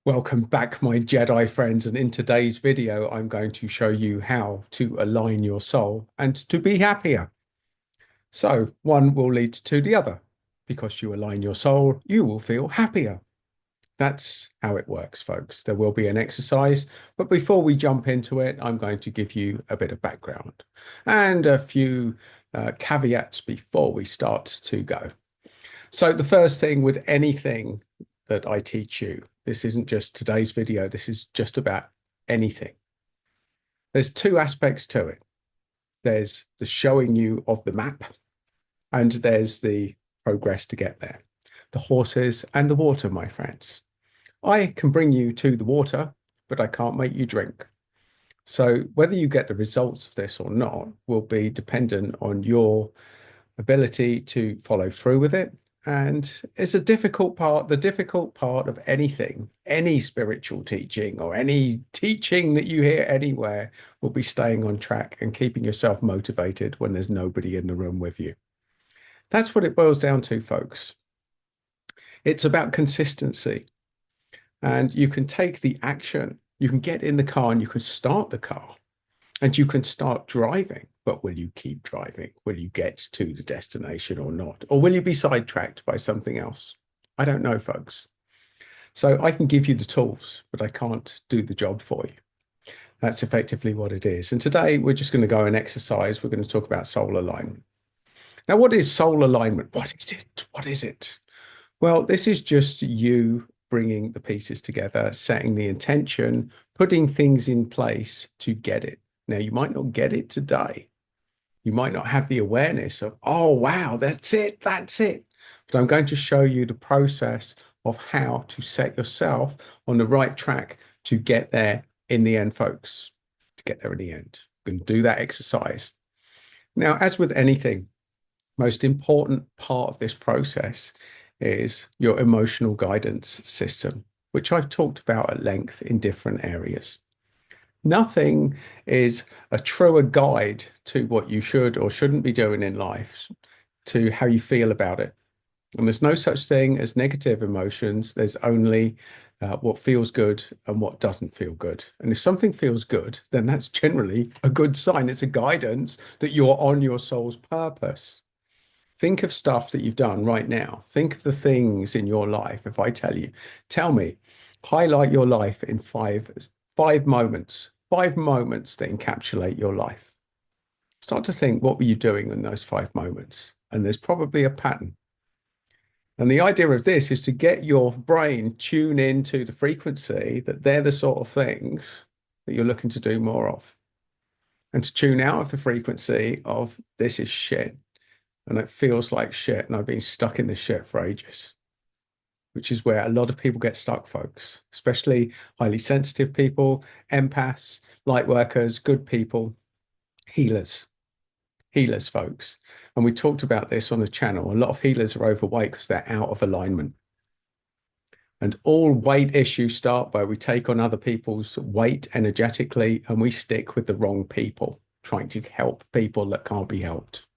Welcome back, my Jedi friends, and in today's video, I'm going to show you how to align your soul and to be happier. So one will lead to the other. Because you align your soul, you will feel happier. That's how it works, folks. There will be an exercise, but before we jump into it, I'm going to give you a bit of background and a few caveats before we start to go. So the first thing with anything that I teach you, this isn't just today's video, this is just about anything. There's two aspects to it. There's the showing you of the map, and there's the progress to get there. The horses and the water, my friends. I can bring you to the water, but I can't make you drink. So whether you get the results of this or not will be dependent on your ability to follow through with it. And it's a difficult part, the difficult part of anything, any spiritual teaching or any teaching that you hear anywhere will be staying on track and keeping yourself motivated when there's nobody in the room with you. That's what it boils down to, folks. It's about consistency. And you can take the action, you can get in the car and you can start the car and you can start driving. But will you keep driving? Will you get to the destination or not? Or will you be sidetracked by something else? I don't know, folks. So I can give you the tools, but I can't do the job for you. That's effectively what it is. And today we're just going to go and exercise. We're going to talk about soul alignment. Now, what is soul alignment? What is it? What is it? Well, this is just you bringing the pieces together, setting the intention, putting things in place to get it. Now, you might not get it today. You might not have the awareness of, oh, wow, that's it, that's it. But I'm going to show you the process of how to set yourself on the right track to get there in the end, folks, to get there in the end. You can do that exercise. Now, as with anything, most important part of this process is your emotional guidance system, which I've talked about at length in different areas. Nothing is a truer guide to what you should or shouldn't be doing in life, to how you feel about it. And there's no such thing as negative emotions. There's only what feels good and what doesn't feel good. And if something feels good, then that's generally a good sign. It's a guidance that you're on your soul's purpose. Think of stuff that you've done right now. Think of the things in your life. If I tell you, tell me, highlight your life in five moments that encapsulate your life. Start to think, what were you doing in those 5 moments? And there's probably a pattern. And the idea of this is to get your brain tune into the frequency that they're the sort of things that you're looking to do more of. And to tune out of the frequency of this is shit and it feels like shit and I've been stuck in this shit for ages, which is where a lot of people get stuck, folks, especially highly sensitive people, empaths, light workers, good people, healers, healers, folks. And we talked about this on the channel. A lot of healers are overweight because they're out of alignment. And all weight issues start by we take on other people's weight energetically and we stick with the wrong people, trying to help people that can't be helped.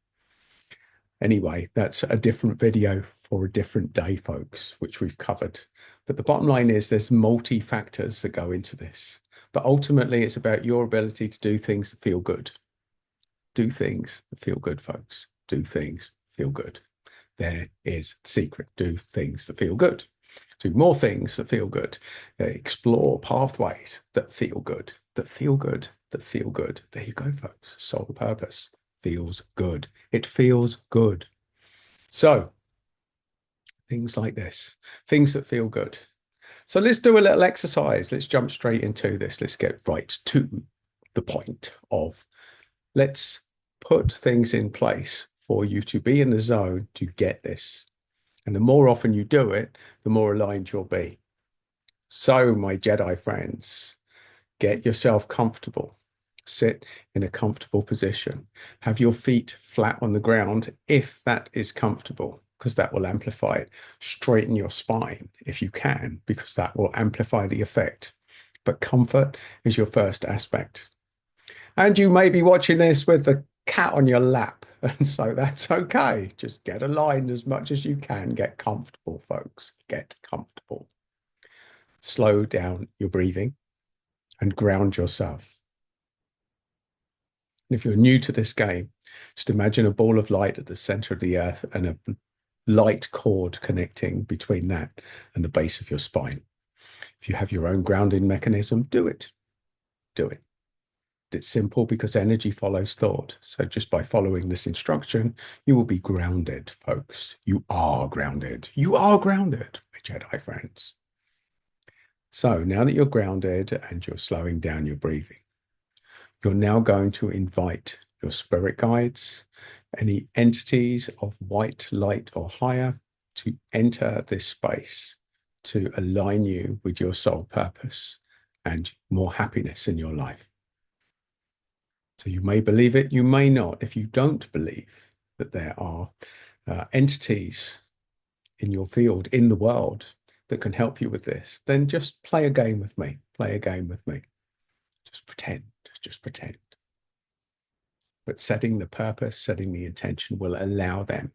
Anyway, that's a different video for a different day, folks, which we've covered. But the bottom line is there's multi factors that go into this. But ultimately, it's about your ability to do things that feel good. Do things that feel good, folks. Do things feel good. There is the secret. Do things that feel good. Do more things that feel good. Explore pathways that feel good, that feel good, that feel good. There you go, folks. Soul purpose feels good. It feels good. So, things like this, things that feel good. So, let's do a little exercise. Let's jump straight into this. Let's get right to the point of let's put things in place for you to be in the zone to get this. And the more often you do it, the more aligned you'll be. So, my Jedi friends, get yourself comfortable. Sit in a comfortable position. Have your feet flat on the ground if that is comfortable, because that will amplify it. Straighten your spine if you can, because that will amplify the effect. But comfort is your first aspect. And you may be watching this with the cat on your lap. And so that's okay. Just get aligned as much as you can. Get comfortable, folks. Get comfortable. slow down your breathing and ground yourself. And if you're new to this game, just imagine a ball of light at the center of the earth and a light cord connecting between that and the base of your spine. If you have your own grounding mechanism, do it. Do it. It's simple because energy follows thought. So just by following this instruction, you will be grounded, folks. You are grounded. You are grounded, my Jedi friends. So now that you're grounded and you're slowing down your breathing, you're now going to invite your spirit guides, any entities of white light or higher, to enter this space to align you with your soul purpose and more happiness in your life. So you may believe it, you may not. If you don't believe that there are entities in your field, in the world, that can help you with this, then just play a game with me. Play a game with me. Just pretend. Just pretend. But setting the purpose, setting the intention will allow them.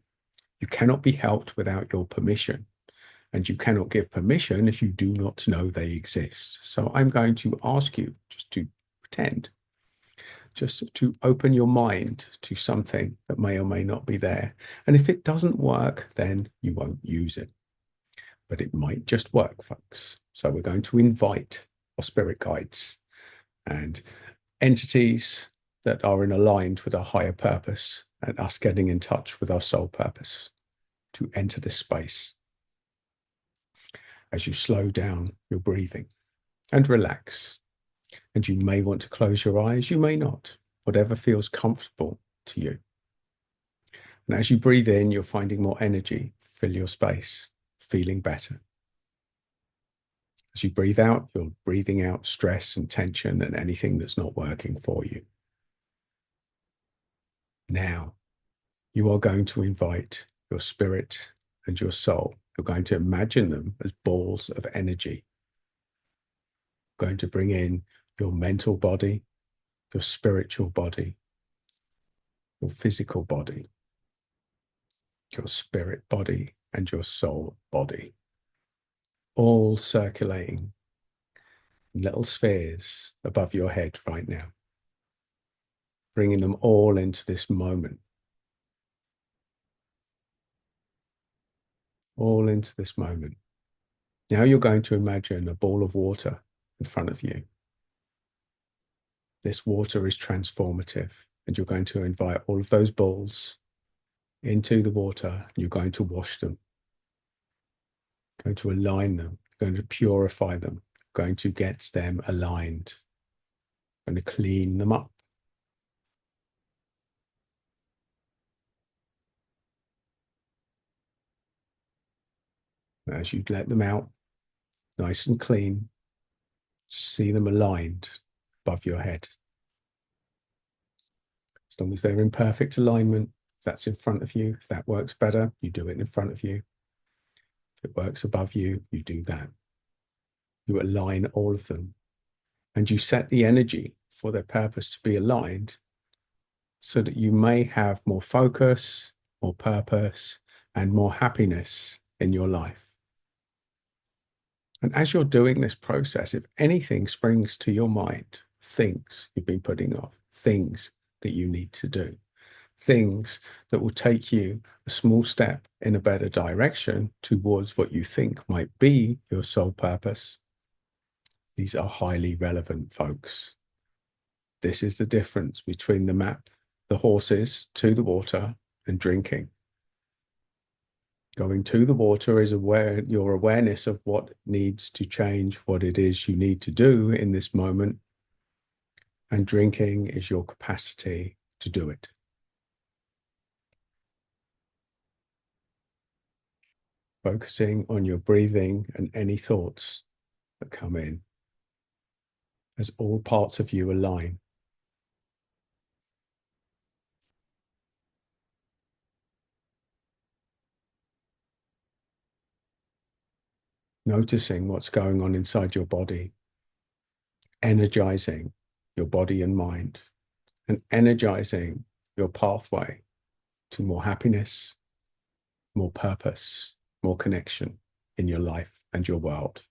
You cannot be helped without your permission. And you cannot give permission if you do not know they exist. So I'm going to ask you just to pretend, just to open your mind to something that may or may not be there. And if it doesn't work, then you won't use it. But it might just work, folks. So we're going to invite our spirit guides and entities that are in aligned with our higher purpose and us getting in touch with our soul purpose to enter this space. As you slow down your breathing and relax, and you may want to close your eyes, you may not, whatever feels comfortable to you. And as you breathe in, you're finding more energy, fill your space, feeling better. As you breathe out, you're breathing out stress and tension and anything that's not working for you. Now, you are going to invite your spirit and your soul. You're going to imagine them as balls of energy. You're going to bring in your mental body, your spiritual body, your physical body, your spirit body, and your soul body, all circulating in little spheres above your head right now, bringing them all into this moment, all into this moment. Now you're going to imagine a ball of water in front of you. This water is transformative, and you're going to invite all of those balls into the water. You're going to wash them, going to align them, going to purify them, going to get them aligned, going to clean them up. As you let them out, nice and clean, see them aligned above your head. As long as they're in perfect alignment, if that's in front of you, if that works better, you do it in front of you. If it works above you, you do that. You align all of them, and you set the energy for their purpose to be aligned so that you may have more focus, more purpose, and more happiness in your life. And as you're doing this process, if anything springs to your mind, things you've been putting off, things that you need to do, things that will take you a small step in a better direction towards what you think might be your soul purpose, these are highly relevant, folks. This is the difference between the map, the horses to the water, and drinking. Going to the water is your awareness of what needs to change, what it is you need to do in this moment. And drinking is your capacity to do it. Focusing on your breathing and any thoughts that come in as all parts of you align. Noticing what's going on inside your body, energizing your body and mind, and energizing your pathway to more happiness, more purpose, more connection in your life and your world.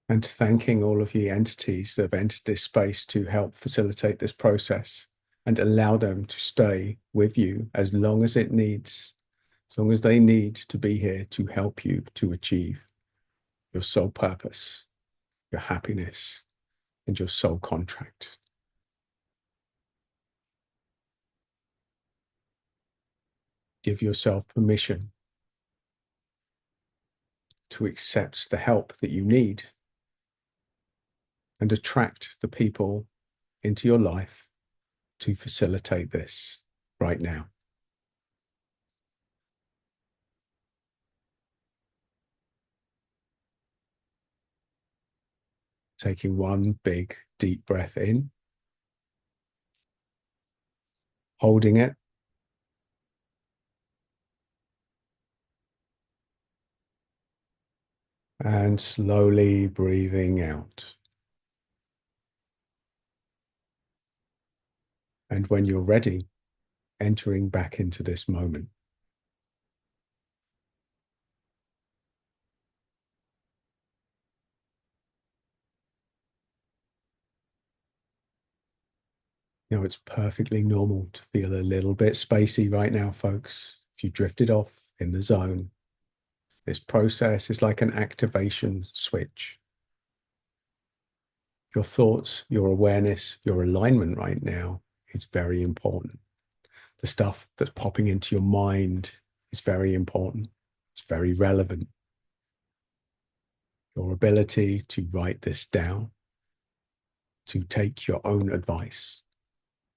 and thanking all of the entities that have entered this space to help facilitate this process and allow them to stay with you as long as it needs, as long as they need to be here to help you to achieve your soul purpose, your happiness, and your soul contract. Give yourself permission to accept the help that you need and attract the people into your life to facilitate this right now. Taking one big deep breath in, holding it, and slowly breathing out. And when you're ready, entering back into this moment. You know, it's perfectly normal to feel a little bit spacey right now, folks. If you drifted off in the zone, this process is like an activation switch. Your thoughts, your awareness, your alignment right now is very important. The stuff that's popping into your mind is very important. It's very relevant. Your ability to write this down, to take your own advice,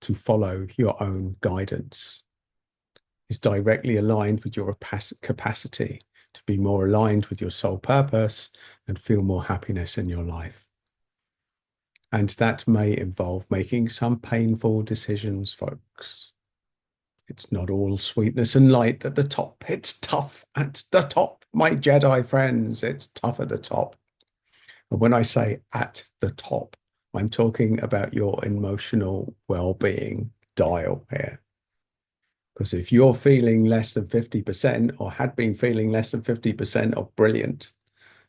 to follow your own guidance is directly aligned with your capacity to be more aligned with your soul purpose and feel more happiness in your life. And that may involve making some painful decisions, folks. It's not all sweetness and light at the top. It's tough at the top, my Jedi friends. It's tough at the top. And when I say at the top, I'm talking about your emotional well-being dial here. Because if you're feeling less than 50% or had been feeling less than 50% of brilliant,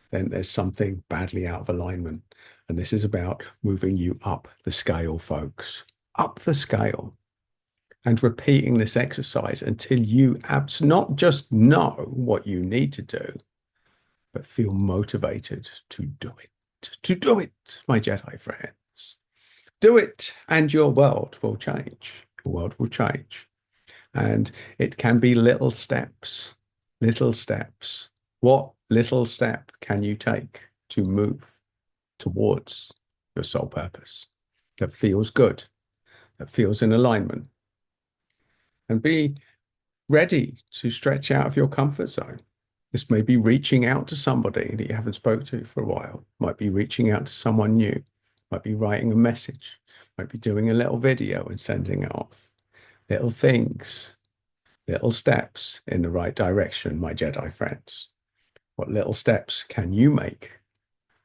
then there's something badly out of alignment. And this is about moving you up the scale, folks, up the scale, and repeating this exercise until you not just know what you need to do, but feel motivated to do it. To do it, my Jedi friends. Do it, and your world will change. Your world will change. And it can be little steps, little steps. What little step can you take to move towards your soul purpose that feels good, that feels in alignment? And be ready to stretch out of your comfort zone. This may be reaching out to somebody that you haven't spoke to for a while, might be reaching out to someone new, might be writing a message, might be doing a little video and sending it off. Little things, little steps in the right direction, my Jedi friends. What little steps can you make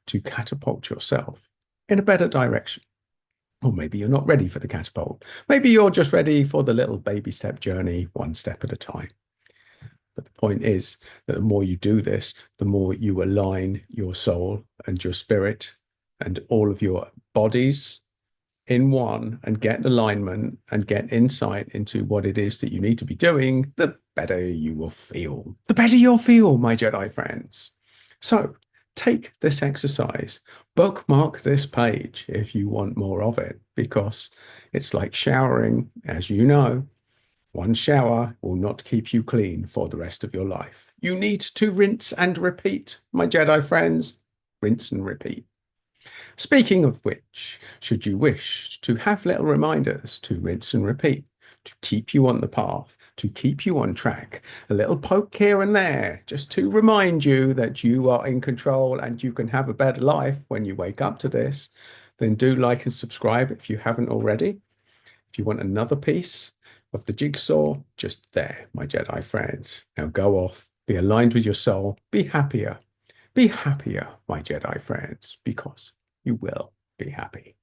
to catapult yourself in a better direction? Or maybe you're not ready for the catapult. Maybe you're just ready for the little baby step journey, one step at a time. But the point is that the more you do this, the more you align your soul and your spirit and all of your bodies in one and get alignment and get insight into what it is that you need to be doing, the better you will feel. The better you'll feel, my Jedi friends. So take this exercise, bookmark this page if you want more of it, because it's like showering, as you know. One shower will not keep you clean for the rest of your life. You need to rinse and repeat, my Jedi friends. Rinse and repeat. Speaking of which, should you wish to have little reminders to rinse and repeat, to keep you on the path, to keep you on track, a little poke here and there, just to remind you that you are in control and you can have a better life when you wake up to this, then do like and subscribe if you haven't already. If you want another piece of the jigsaw, just there, my Jedi friends. Now go off, be aligned with your soul, be happier. Be happier, my Jedi friends, because you will be happy.